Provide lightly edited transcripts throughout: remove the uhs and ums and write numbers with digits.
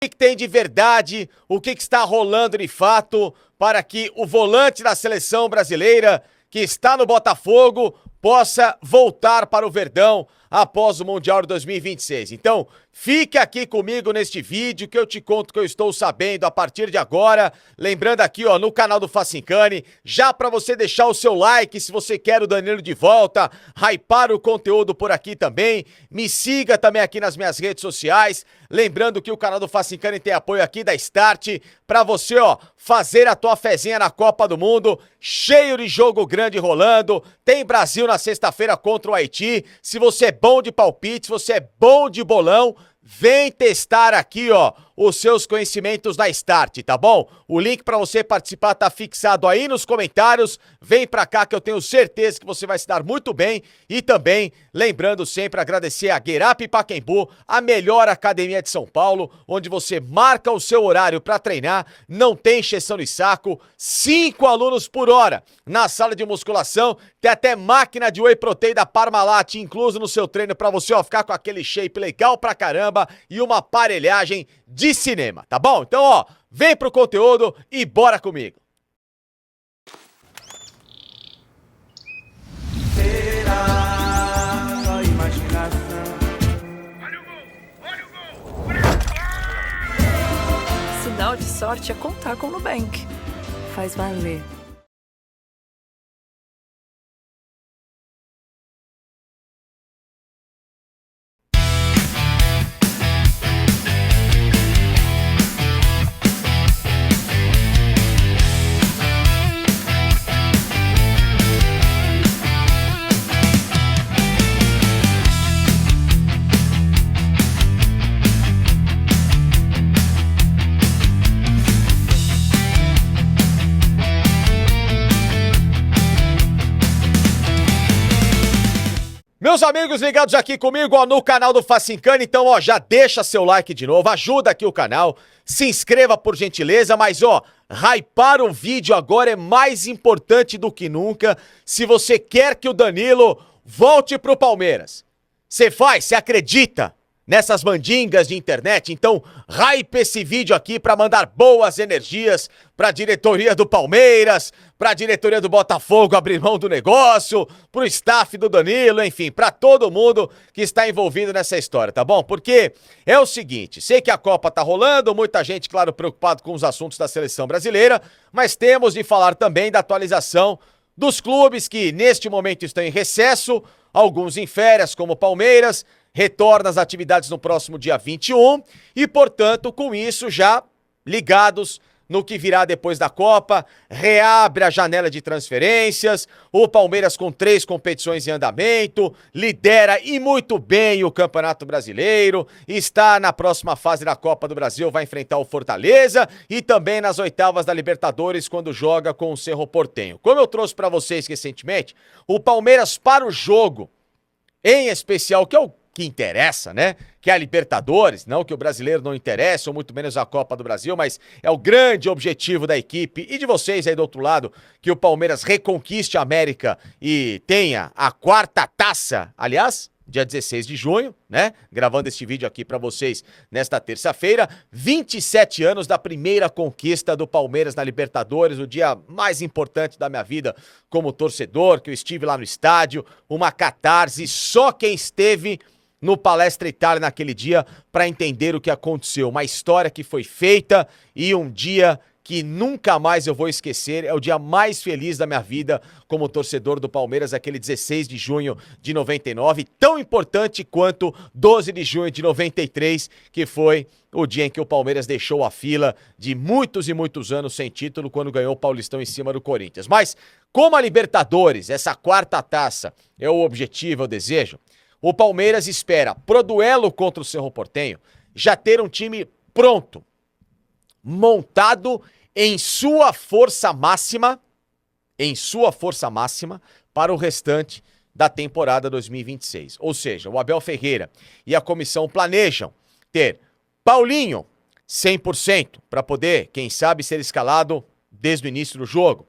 que tem de verdade, o que está rolando de fato para que o volante da seleção brasileira, que está no Botafogo, possa voltar para o Verdão após o Mundial de 2026. Então, fique aqui comigo neste vídeo que eu te conto o que eu estou sabendo a partir de agora. Lembrando aqui, ó, no canal do Facincani, já para você deixar o seu like se você quer o Danilo de volta, hypar o conteúdo por aqui também. Me siga também aqui nas minhas redes sociais. Lembrando que o canal do Facincani tem apoio aqui da Start para você, ó, fazer a tua fezinha na Copa do Mundo, cheio de jogo grande rolando. Tem Brasil na sexta-feira contra o Haiti. Se você é bom de palpite, se você é bom de bolão, vem testar aqui, ó, os seus conhecimentos na Start, tá bom? O link pra você participar tá fixado aí nos comentários. Vem pra cá que eu tenho certeza que você vai se dar muito bem. E também, lembrando sempre, agradecer a Guerap Pacaembu, a melhor academia de São Paulo, onde você marca o seu horário pra treinar, não tem encheção de saco, 5 alunos por hora na sala de musculação, tem até máquina de whey protein da Parmalat incluso no seu treino pra você, ó, ficar com aquele shape legal pra caramba e uma aparelhagem de cinema, tá bom? Então, ó, vem pro conteúdo e bora comigo. Será só imaginação? Olha o gol! Sinal de sorte é contar com o Nubank. Faz valer. Meus amigos ligados aqui comigo, ó, no canal do Facincani, então, ó, já deixa seu like de novo, ajuda aqui o canal, se inscreva por gentileza, mas, ó, hypar o vídeo agora é mais importante do que nunca se você quer que o Danilo volte pro Palmeiras. Você acredita nessas mandingas de internet? Então, hype esse vídeo aqui pra mandar boas energias pra diretoria do Palmeiras, pra diretoria do Botafogo abrir mão do negócio, pro staff do Danilo, enfim, pra todo mundo que está envolvido nessa história, tá bom? Porque é o seguinte, sei que a Copa tá rolando, muita gente, claro, preocupado com os assuntos da seleção brasileira, mas temos de falar também da atualização dos clubes que neste momento estão em recesso, alguns em férias, como o Palmeiras, retorna às atividades no próximo dia 21 e, portanto, com isso já ligados no que virá depois da Copa, reabre a janela de transferências, o Palmeiras com 3 competições em andamento, lidera e muito bem o Campeonato Brasileiro, está na próxima fase da Copa do Brasil, vai enfrentar o Fortaleza e também nas oitavas da Libertadores quando joga com o Cerro Porteño. Como eu trouxe para vocês recentemente, o Palmeiras para o jogo, em especial, que é o que interessa, né? Que é a Libertadores, não que o brasileiro não interessa, ou muito menos a Copa do Brasil, mas é o grande objetivo da equipe e de vocês aí do outro lado, que o Palmeiras reconquiste a América e tenha a 4ª taça, aliás, dia 16 de junho, né? Gravando este vídeo aqui pra vocês nesta terça-feira, 27 anos da primeira conquista do Palmeiras na Libertadores, o dia mais importante da minha vida como torcedor, que eu estive lá no estádio, uma catarse, só quem esteve no Palestra Itália naquele dia para entender o que aconteceu, uma história que foi feita e um dia que nunca mais eu vou esquecer, é o dia mais feliz da minha vida como torcedor do Palmeiras, aquele 16 de junho de 99, tão importante quanto 12 de junho de 93, que foi o dia em que o Palmeiras deixou a fila de muitos e muitos anos sem título, quando ganhou o Paulistão em cima do Corinthians. Mas, como a Libertadores, essa 4ª taça é o objetivo, é o desejo, o Palmeiras espera, pro duelo contra o Cerro Porteño, já ter um time pronto, montado em sua força máxima para o restante da temporada 2026. Ou seja, o Abel Ferreira e a comissão planejam ter Paulinho 100% para poder, quem sabe, ser escalado desde o início do jogo.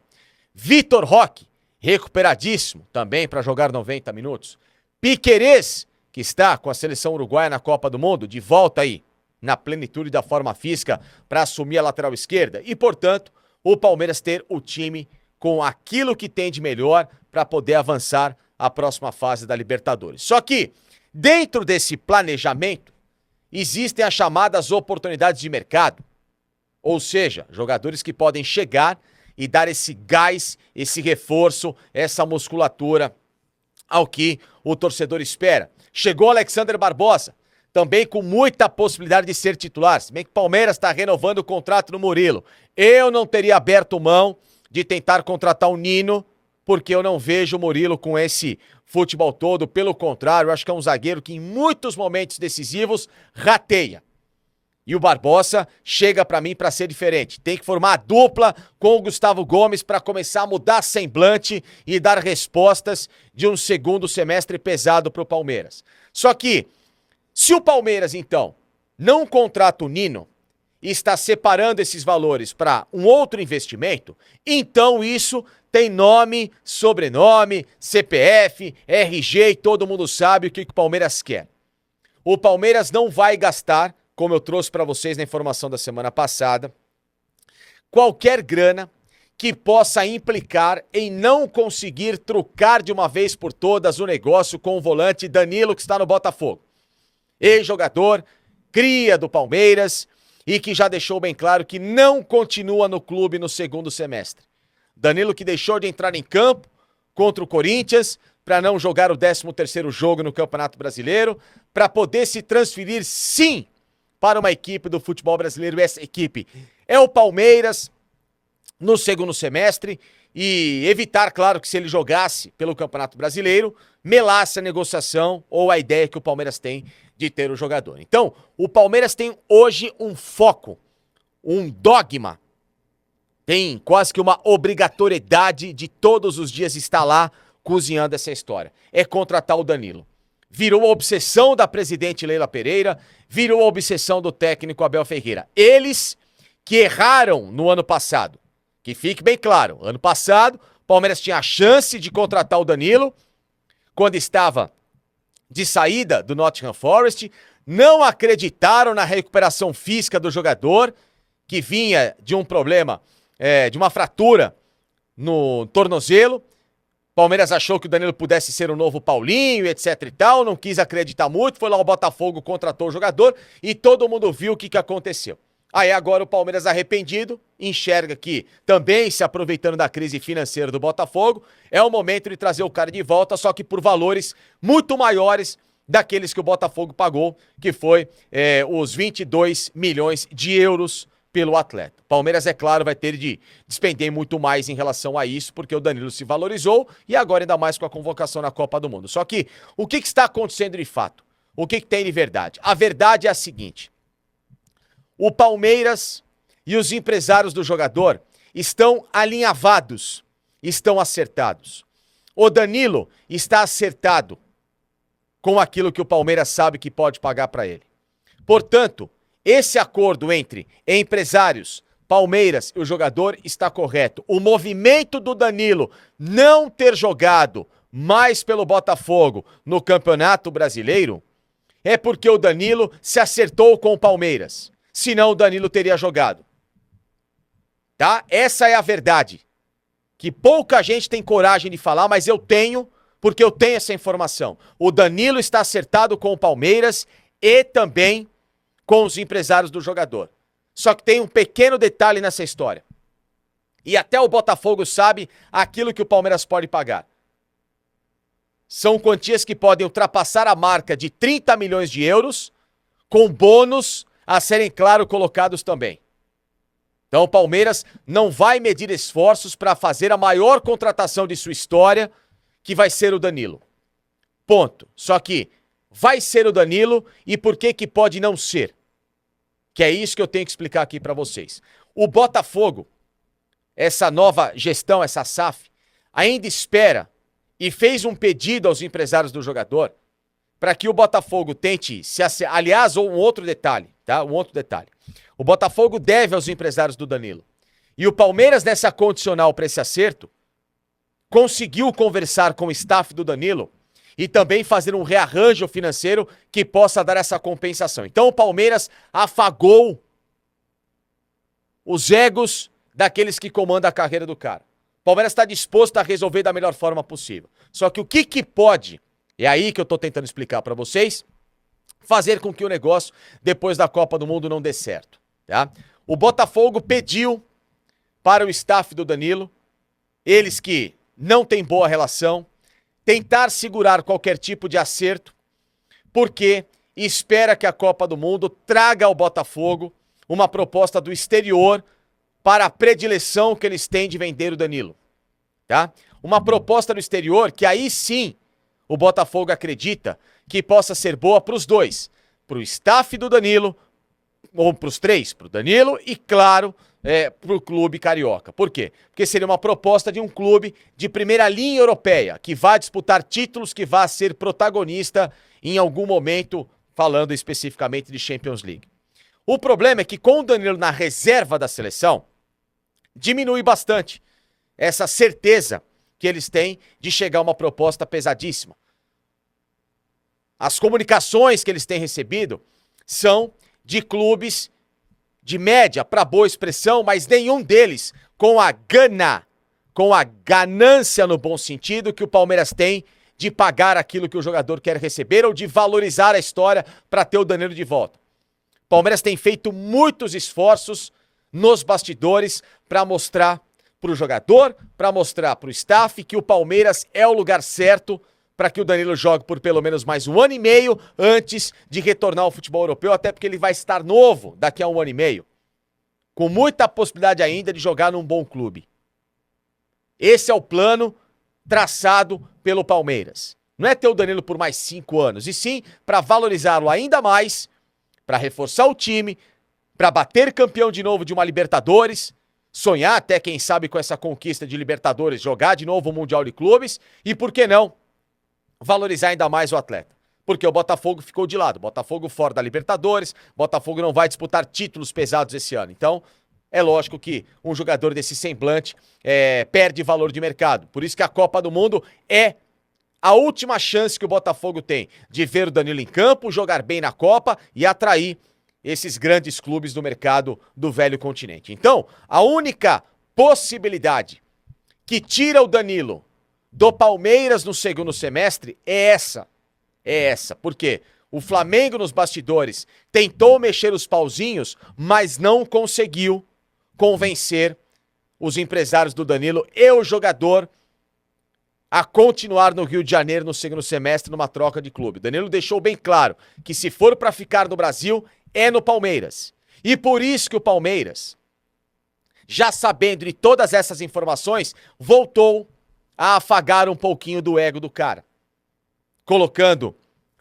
Vitor Roque, recuperadíssimo também para jogar 90 minutos. Piquerez, que está com a seleção uruguaia na Copa do Mundo, de volta aí. na plenitude da forma física para assumir a lateral esquerda e, portanto, o Palmeiras ter o time com aquilo que tem de melhor para poder avançar à próxima fase da Libertadores. Só que, dentro desse planejamento, existem as chamadas oportunidades de mercado, ou seja, jogadores que podem chegar e dar esse gás, esse reforço, essa musculatura ao que o torcedor espera. Chegou o Alexander Barbosa, também com muita possibilidade de ser titular, se bem que o Palmeiras está renovando o contrato no Murilo. Eu não teria aberto mão de tentar contratar o Nino, porque eu não vejo o Murilo com esse futebol todo, pelo contrário, eu acho que é um zagueiro que em muitos momentos decisivos rateia. E o Barbosa chega pra mim pra ser diferente. Tem que formar a dupla com o Gustavo Gomes pra começar a mudar semblante e dar respostas de um segundo semestre pesado pro Palmeiras. Só que, se o Palmeiras, então, não contrata o Nino e está separando esses valores para um outro investimento, então isso tem nome, sobrenome, CPF, RG e todo mundo sabe o que o Palmeiras quer. O Palmeiras não vai gastar, como eu trouxe para vocês na informação da semana passada, qualquer grana que possa implicar em não conseguir trucar de uma vez por todas o negócio com o volante Danilo, que está no Botafogo. Ex-jogador, cria do Palmeiras e que já deixou bem claro que não continua no clube no segundo semestre. Danilo que deixou de entrar em campo contra o Corinthians para não jogar o 13º jogo no Campeonato Brasileiro, para poder se transferir sim para uma equipe do futebol brasileiro. Essa equipe é o Palmeiras no segundo semestre e evitar, claro, que se ele jogasse pelo Campeonato Brasileiro, melasse a negociação ou a ideia que o Palmeiras tem de ter o jogador. Então, o Palmeiras tem hoje um foco, um dogma, tem quase que uma obrigatoriedade de todos os dias estar lá cozinhando essa história. É contratar o Danilo. Virou a obsessão da presidente Leila Pereira, virou a obsessão do técnico Abel Ferreira. Eles que erraram no ano passado. Que fique bem claro, ano passado, o Palmeiras tinha a chance de contratar o Danilo, quando estava de saída do Nottingham Forest, não acreditaram na recuperação física do jogador, que vinha de um problema, de uma fratura no tornozelo. Palmeiras achou que o Danilo pudesse ser o novo Paulinho, etc e tal, não quis acreditar muito, foi lá o Botafogo, contratou o jogador e todo mundo viu o que aconteceu. Aí agora o Palmeiras arrependido, enxerga que também se aproveitando da crise financeira do Botafogo, é o momento de trazer o cara de volta, só que por valores muito maiores daqueles que o Botafogo pagou, que foi os 22 milhões de euros pelo atleta. Palmeiras, é claro, vai ter de despender muito mais em relação a isso, porque o Danilo se valorizou e agora ainda mais com a convocação na Copa do Mundo. Só que o que está acontecendo de fato? O que tem de verdade? A verdade é a seguinte: o Palmeiras e os empresários do jogador estão alinhavados, estão acertados. O Danilo está acertado com aquilo que o Palmeiras sabe que pode pagar para ele. Portanto, esse acordo entre empresários, Palmeiras e o jogador está correto. O movimento do Danilo não ter jogado mais pelo Botafogo no Campeonato Brasileiro é porque o Danilo se acertou com o Palmeiras. Senão o Danilo teria jogado. Tá? Essa é a verdade. Que pouca gente tem coragem de falar, mas eu tenho, porque eu tenho essa informação. O Danilo está acertado com o Palmeiras e também com os empresários do jogador. Só que tem um pequeno detalhe nessa história. E até o Botafogo sabe aquilo que o Palmeiras pode pagar. São quantias que podem ultrapassar a marca de 30 milhões de euros, com bônus a serem, claro, colocados também. Então o Palmeiras não vai medir esforços para fazer a maior contratação de sua história, que vai ser o Danilo. Ponto. Só que vai ser o Danilo e por que pode não ser? Que é isso que eu tenho que explicar aqui para vocês. O Botafogo, essa nova gestão, essa SAF, ainda espera e fez um pedido aos empresários do jogador para que o Botafogo tente se... Aliás, um outro detalhe, tá? Um outro detalhe. O Botafogo deve aos empresários do Danilo. E o Palmeiras, nessa condicional para esse acerto, conseguiu conversar com o staff do Danilo e também fazer um rearranjo financeiro que possa dar essa compensação. Então o Palmeiras afagou os egos daqueles que comandam a carreira do cara. O Palmeiras está disposto a resolver da melhor forma possível. Só que o que pode, é aí que eu tô tentando explicar para vocês, fazer com que o negócio, depois da Copa do Mundo, não dê certo, tá? O Botafogo pediu para o staff do Danilo, eles que não têm boa relação, tentar segurar qualquer tipo de acerto, porque espera que a Copa do Mundo traga ao Botafogo uma proposta do exterior para a predileção que eles têm de vender o Danilo, tá? Uma proposta do exterior que aí sim o Botafogo acredita que possa ser boa para os dois, para o staff do Danilo, ou para os três, para o Danilo e, claro, para o clube carioca. Por quê? Porque seria uma proposta de um clube de primeira linha europeia, que vai disputar títulos, que vai ser protagonista em algum momento, falando especificamente de Champions League. O problema é que com o Danilo na reserva da seleção, diminui bastante essa certeza que eles têm de chegar a uma proposta pesadíssima. As comunicações que eles têm recebido são de clubes de média para boa expressão, mas nenhum deles com a gana, com a ganância no bom sentido que o Palmeiras tem de pagar aquilo que o jogador quer receber ou de valorizar a história para ter o Danilo de volta. O Palmeiras tem feito muitos esforços nos bastidores para mostrar para o jogador, para mostrar para o staff que o Palmeiras é o lugar certo para que o Danilo jogue por pelo menos mais 1 ano e meio antes de retornar ao futebol europeu, até porque ele vai estar novo daqui a 1 ano e meio, com muita possibilidade ainda de jogar num bom clube. Esse é o plano traçado pelo Palmeiras. Não é ter o Danilo por mais 5 anos, e sim para valorizá-lo ainda mais, para reforçar o time, para bater campeão de novo de uma Libertadores, sonhar até, quem sabe, com essa conquista de Libertadores, jogar de novo o Mundial de Clubes e, por que não, valorizar ainda mais o atleta. Porque o Botafogo ficou de lado. Botafogo fora da Libertadores, Botafogo não vai disputar títulos pesados esse ano. Então, é lógico que um jogador desse semblante perde valor de mercado. Por isso que a Copa do Mundo é a última chance que o Botafogo tem de ver o Danilo em campo, jogar bem na Copa e atrair esses grandes clubes do mercado do velho continente. Então, a única possibilidade que tira o Danilo do Palmeiras no segundo semestre é essa. Por quê? O Flamengo nos bastidores tentou mexer os pauzinhos, mas não conseguiu convencer os empresários do Danilo e o jogador a continuar no Rio de Janeiro no segundo semestre numa troca de clube. O Danilo deixou bem claro que se for para ficar no Brasil, é no Palmeiras. E por isso que o Palmeiras, já sabendo de todas essas informações, voltou a afagar um pouquinho do ego do cara, colocando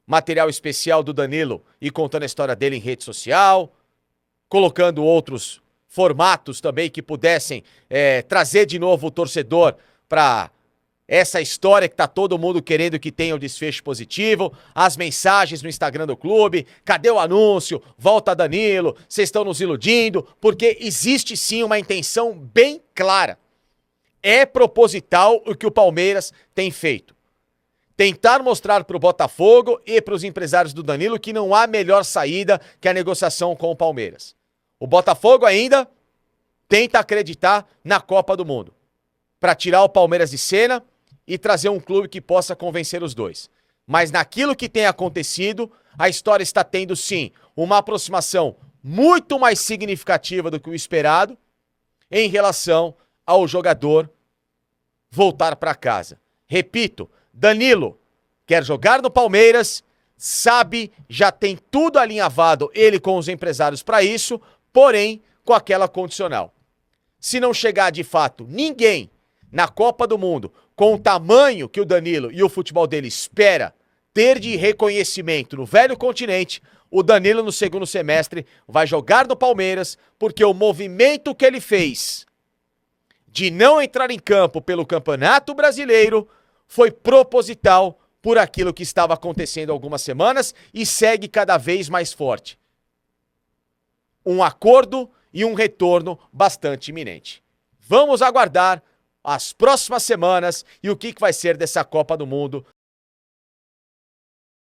material especial do Danilo e contando a história dele em rede social, colocando outros formatos também que pudessem trazer de novo o torcedor para essa história que tá todo mundo querendo que tenha o desfecho positivo, as mensagens no Instagram do clube, cadê o anúncio, volta Danilo, vocês estão nos iludindo, porque existe sim uma intenção bem clara. É proposital o que o Palmeiras tem feito. Tentar mostrar para o Botafogo e para os empresários do Danilo que não há melhor saída que a negociação com o Palmeiras. O Botafogo ainda tenta acreditar na Copa do Mundo, para tirar o Palmeiras de cena e trazer um clube que possa convencer os dois. Mas naquilo que tem acontecido, a história está tendo sim uma aproximação muito mais significativa do que o esperado em relação ao jogador voltar para casa. Repito, Danilo quer jogar no Palmeiras, sabe, já tem tudo alinhavado ele com os empresários para isso, porém com aquela condicional. Se não chegar de fato ninguém na Copa do Mundo com o tamanho que o Danilo e o futebol dele espera ter de reconhecimento no velho continente, o Danilo no segundo semestre vai jogar no Palmeiras, porque o movimento que ele fez de não entrar em campo pelo Campeonato Brasileiro foi proposital por aquilo que estava acontecendo há algumas semanas e segue cada vez mais forte. Um acordo e um retorno bastante iminente. Vamos aguardar as próximas semanas e o que vai ser dessa Copa do Mundo